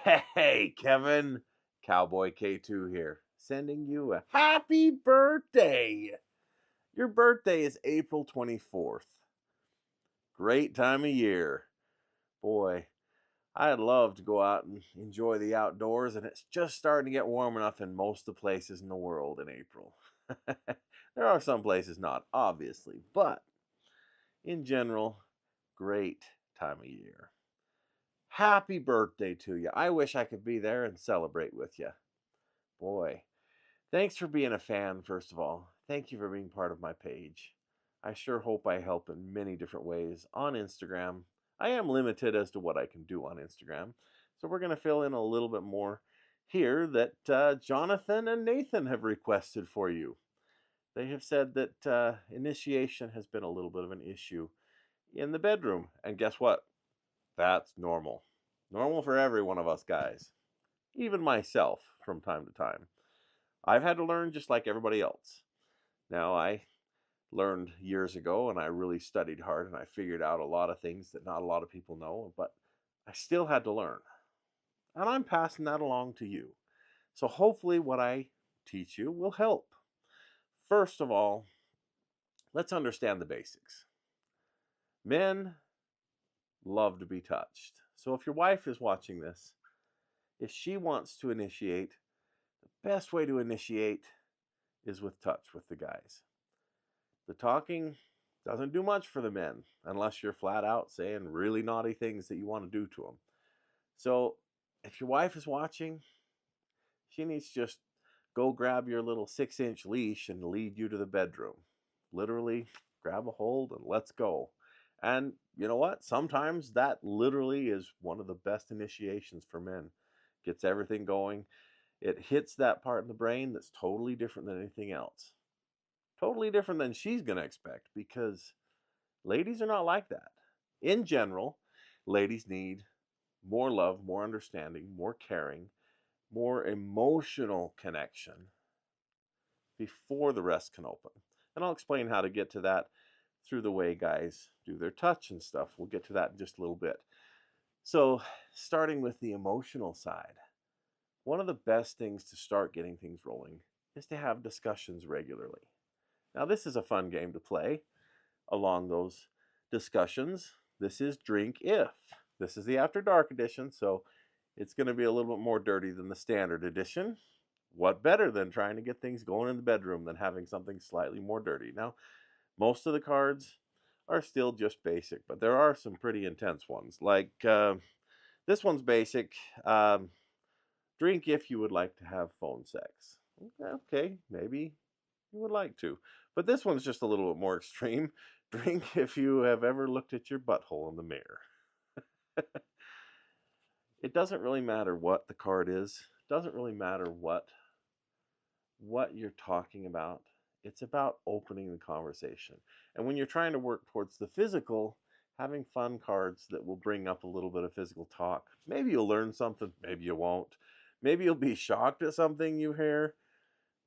Hey, Kevin, Cowboy K2 here, sending you a happy birthday. Your birthday is April 24th. Great time of year. Boy, I'd love to go out and enjoy the outdoors, and it's just starting to get warm enough in most of the places in the world in April. There are some places not, obviously, but in general, great time of year. Happy birthday to you. I wish I could be there and celebrate with you. Boy, thanks for being a fan, first of all. Thank you for being part of my page. I sure hope I help in many different ways on Instagram. I am limited as to what I can do on Instagram, so we're going to fill in a little bit more here that Jonathan and Nathan have requested for you. They have said that initiation has been a little bit of an issue in the bedroom, and guess what? That's normal. Normal for every one of us guys, even myself from time to time. I've had to learn just like everybody else. Now, I learned years ago and I really studied hard and I figured out a lot of things that not a lot of people know, but I still had to learn. And I'm passing that along to you. So hopefully, what I teach you will help. First of all, let's understand the basics. Men love to be touched. So if your wife is watching this, if she wants to initiate, the best way to initiate is with touch with the guys. The talking doesn't do much for the men unless you're flat out saying really naughty things that you want to do to them. So if your wife is watching, she needs to just go grab your little 6-inch leash and lead you to the bedroom. Literally, grab a hold and let's go. And you know what? Sometimes that literally is one of the best initiations for men. Gets everything going. It hits that part of the brain that's totally different than anything else. Totally different than she's going to expect because ladies are not like that. In general, ladies need more love, more understanding, more caring, more emotional connection before the rest can open. And I'll explain how to get to that through the way guys do their touch and stuff. We'll get to that in just a little bit. So, starting with the emotional side, one of the best things to start getting things rolling is to have discussions regularly. Now, this is a fun game to play along those discussions. This is Drink If. This is the After Dark edition, so it's going to be a little bit more dirty than the standard edition. What better than trying to get things going in the bedroom than having something slightly more dirty? Now, most of the cards are still just basic, but there are some pretty intense ones. Like this one's basic. Drink if you would like to have phone sex. Okay, maybe you would like to. But this one's just a little bit more extreme. Drink if you have ever looked at your butthole in the mirror. It doesn't really matter what the card is. It doesn't really matter what you're talking about. It's about opening the conversation. And when you're trying to work towards the physical, having fun cards that will bring up a little bit of physical talk. Maybe you'll learn something, maybe you won't. Maybe you'll be shocked at something you hear,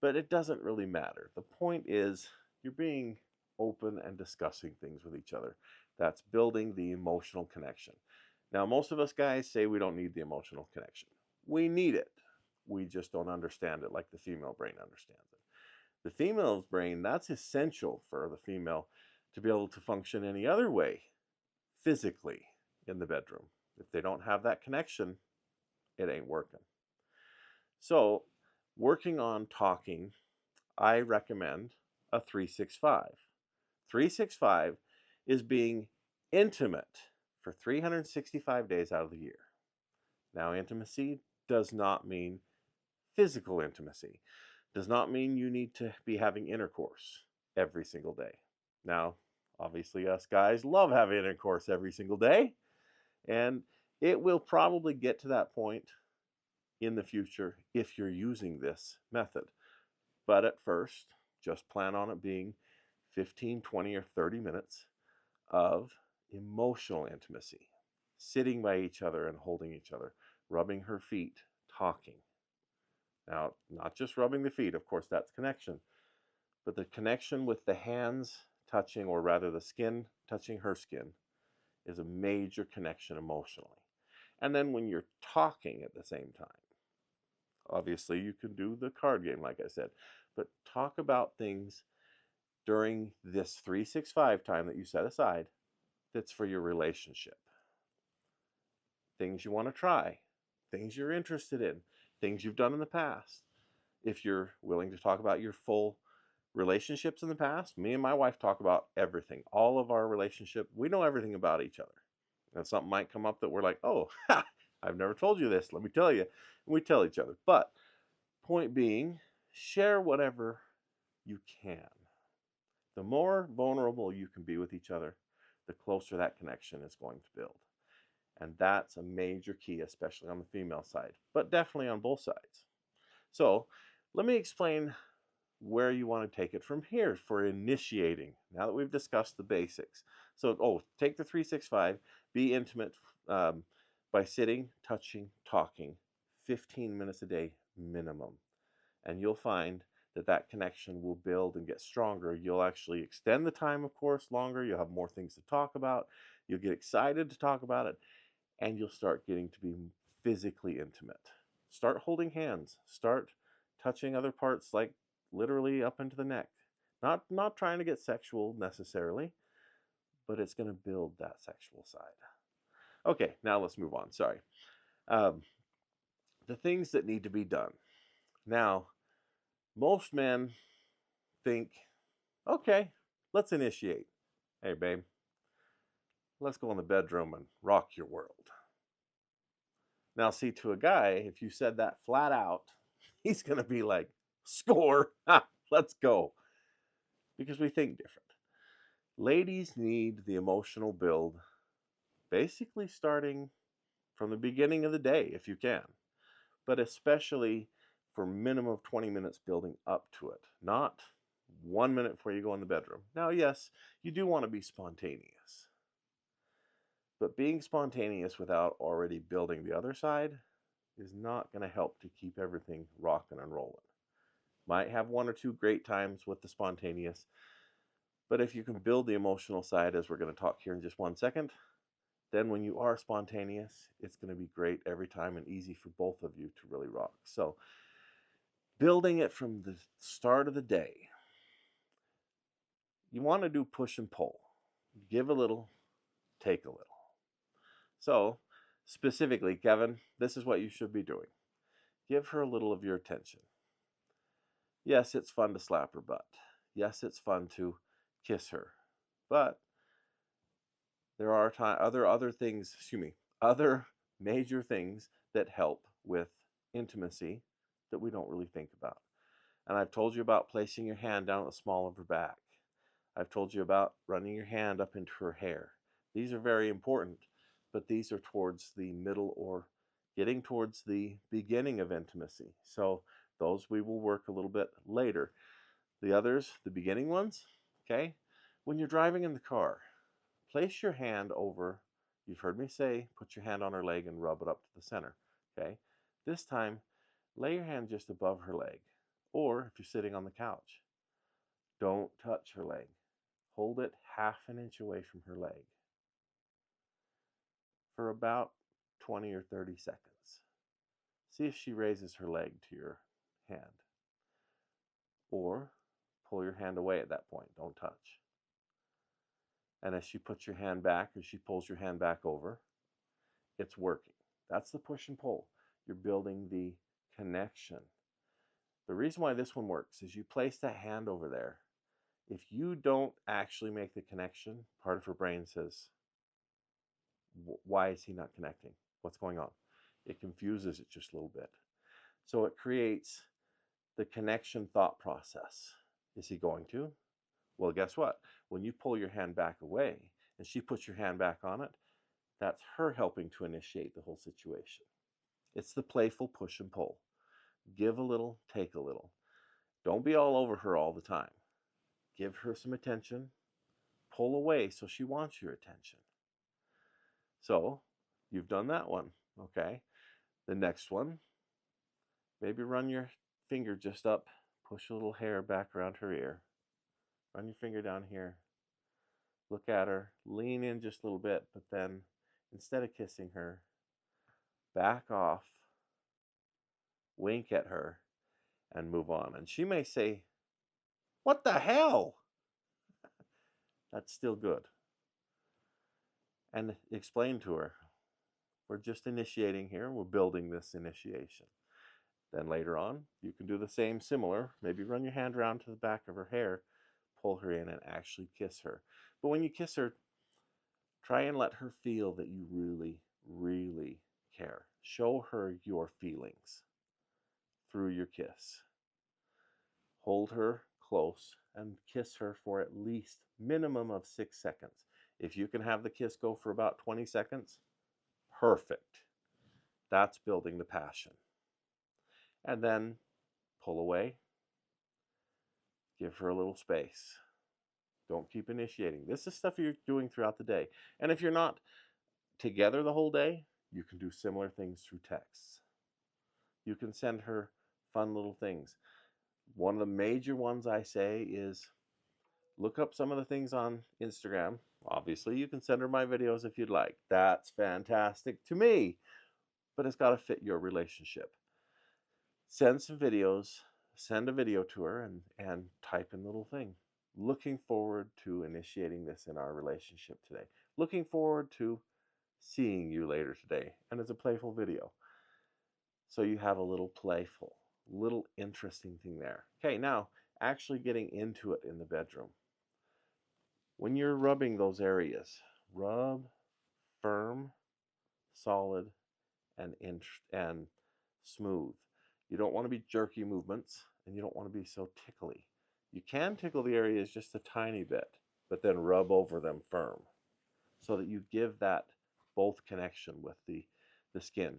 but it doesn't really matter. The point is you're being open and discussing things with each other. That's building the emotional connection. Now, most of us guys say we don't need the emotional connection. We need it. We just don't understand it like the female brain understands it. The female's brain, that's essential for the female to be able to function any other way physically in the bedroom. If they don't have that connection, it ain't working. So, working on talking, I recommend a 365. 365 is being intimate for 365 days out of the year. Now, intimacy does not mean physical intimacy. Does not mean you need to be having intercourse every single day. Now, obviously, us guys love having intercourse every single day, and it will probably get to that point in the future if you're using this method. But at first, just plan on it being 15, 20, or 30 minutes of emotional intimacy, sitting by each other and holding each other, rubbing her feet, talking. Now, not just rubbing the feet, of course, that's connection, but the connection with the hands touching, or rather the skin touching her skin, is a major connection emotionally. And then when you're talking at the same time, obviously you can do the card game, like I said, but talk about things during this 365 time that you set aside that's for your relationship. Things you want to try, things you're interested in, things you've done in the past. If you're willing to talk about your full relationships in the past, me and my wife talk about everything, all of our relationship. We know everything about each other. And something might come up that we're like, oh, ha, I've never told you this. Let me tell you. And we tell each other. But point being, share whatever you can. The more vulnerable you can be with each other, the closer that connection is going to build. And that's a major key, especially on the female side, but definitely on both sides. So let me explain where you want to take it from here for initiating, now that we've discussed the basics. So, take the 365, be intimate by sitting, touching, talking 15 minutes a day minimum. And you'll find that that connection will build and get stronger. You'll actually extend the time, of course, longer. You'll have more things to talk about. You'll get excited to talk about it, and you'll start getting to be physically intimate. Start holding hands. Start touching other parts, like literally up into the neck. Not trying to get sexual necessarily, but it's going to build that sexual side. Okay, now let's move on. Sorry. Um, the things that need to be done. Now, most men think, okay, let's initiate. Hey, babe, let's go in the bedroom and rock your world. Now, see, to a guy, if you said that flat out, he's going to be like, score, let's go. Because we think different. Ladies need the emotional build basically starting from the beginning of the day, if you can, but especially for minimum of 20 minutes building up to it, not 1 minute before you go in the bedroom. Now, yes, you do want to be spontaneous, but being spontaneous without already building the other side is not going to help to keep everything rocking and rolling. Might have one or two great times with the spontaneous, but if you can build the emotional side, as we're going to talk here in just 1 second, then when you are spontaneous, it's going to be great every time and easy for both of you to really rock. So building it from the start of the day, you want to do push and pull. Give a little, take a little. So specifically, Kevin, this is what you should be doing. Give her a little of your attention. Yes, it's fun to slap her butt. Yes, it's fun to kiss her. But there are other things, other major things that help with intimacy that we don't really think about. And I've told you about placing your hand down at the small of her back. I've told you about running your hand up into her hair. These are very important, but these are towards the middle or getting towards the beginning of intimacy. So those we will work a little bit later. The others, the beginning ones, okay? When you're driving in the car, place your hand over, you've heard me say, put your hand on her leg and rub it up to the center, okay? This time, lay your hand just above her leg. Or if you're sitting on the couch, don't touch her leg. Hold it half an inch away from her leg for about 20 or 30 seconds. See if she raises her leg to your hand. Or pull your hand away at that point. Don't touch. And as she puts your hand back, or she pulls your hand back over, it's working. That's the push and pull. You're building the connection. The reason why this one works is you place that hand over there. If you don't actually make the connection, part of her brain says, why is he not connecting? What's going on? It confuses it just a little bit. So it creates the connection thought process. Is he going to? Well, guess what? When you pull your hand back away and she puts your hand back on it, that's her helping to initiate the whole situation. It's the playful push and pull. Give a little, take a little. Don't be all over her all the time. Give her some attention. Pull away so she wants your attention. So you've done that one, okay? The next one, maybe run your finger just up, push a little hair back around her ear. Run your finger down here. Look at her, lean in just a little bit, but then instead of kissing her, back off, wink at her, and move on. And she may say, "What the hell?" That's still good. And explain to her, we're just initiating here. We're building this initiation. Then later on, you can do the same similar. Maybe run your hand around to the back of her hair, pull her in, and actually kiss her. But when you kiss her, try and let her feel that you really, really care. Show her your feelings through your kiss. Hold her close and kiss her for at least minimum of 6 seconds. If you can have the kiss go for about 20 seconds, perfect. That's building the passion. And then pull away. Give her a little space. Don't keep initiating. This is stuff you're doing throughout the day. And if you're not together the whole day, you can do similar things through texts. You can send her fun little things. One of the major ones I say is look up some of the things on Instagram. Obviously, you can send her my videos if you'd like. That's fantastic to me, but it's got to fit your relationship. Send some videos, send a video to her, and type in a little thing. Looking forward to initiating this in our relationship today. Looking forward to seeing you later today. And it's a playful video. So you have a little playful, little interesting thing there. Okay, now actually getting into it in the bedroom. When you're rubbing those areas, rub firm, solid, and smooth. You don't want to be jerky movements, and you don't want to be so tickly. You can tickle the areas just a tiny bit, but then rub over them firm so that you give that both connection with the skin.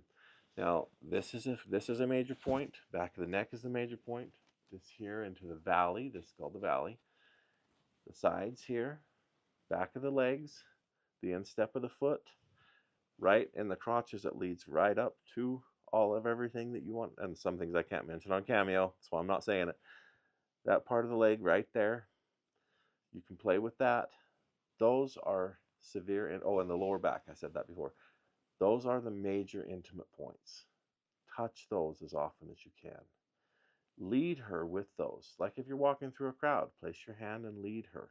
Now, this is a major point. Back of the neck is the major point. This here into the valley. This is called the valley. The sides here, back of the legs, the instep of the foot, right in the crotches. It leads right up to all of everything that you want. And some things I can't mention on Cameo, that's why I'm not saying it. That part of the leg right there, you can play with that. Those are severe, and oh, and the lower back, I said that before. Those are the major intimate points. Touch those as often as you can. Lead her with those. Like if you're walking through a crowd, place your hand and lead her.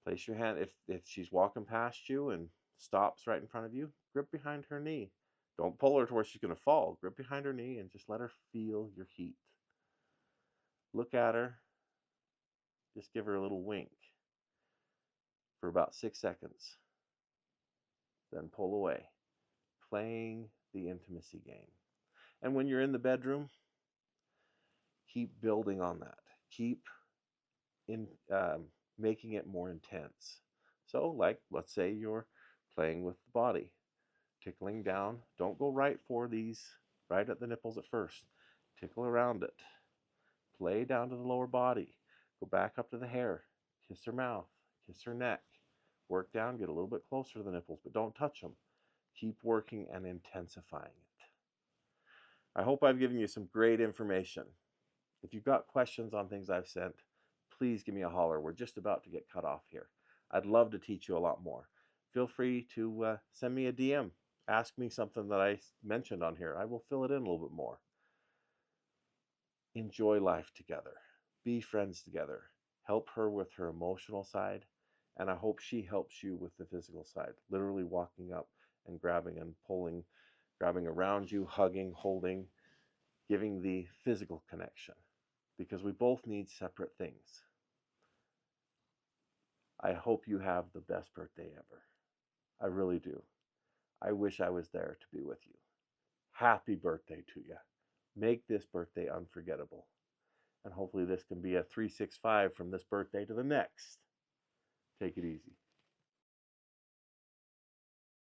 Place your hand, if she's walking past you and stops right in front of you, grip behind her knee. Don't pull her to where she's going to fall. Grip behind her knee and just let her feel your heat. Look at her. Just give her a little wink for about 6 seconds. Then pull away, playing the intimacy game. And when you're in the bedroom, keep building on that. Keep making it more intense. So, like, let's say you're playing with the body, tickling down. Don't go right for these, right at the nipples at first. Tickle around it. Play down to the lower body. Go back up to the hair. Kiss her mouth. Kiss her neck. Work down, get a little bit closer to the nipples, but don't touch them. Keep working and intensifying it. I hope I've given you some great information. If you've got questions on things I've sent, please give me a holler. We're just about to get cut off here. I'd love to teach you a lot more. Feel free to send me a DM. Ask me something that I mentioned on here. I will fill it in a little bit more. Enjoy life together. Be friends together. Help her with her emotional side, and I hope she helps you with the physical side. Literally walking up and grabbing and pulling, grabbing around you, hugging, holding, giving the physical connection, because we both need separate things. I hope you have the best birthday ever. I really do. I wish I was there to be with you. Happy birthday to you. Make this birthday unforgettable. And hopefully this can be a 365 from this birthday to the next. Take it easy.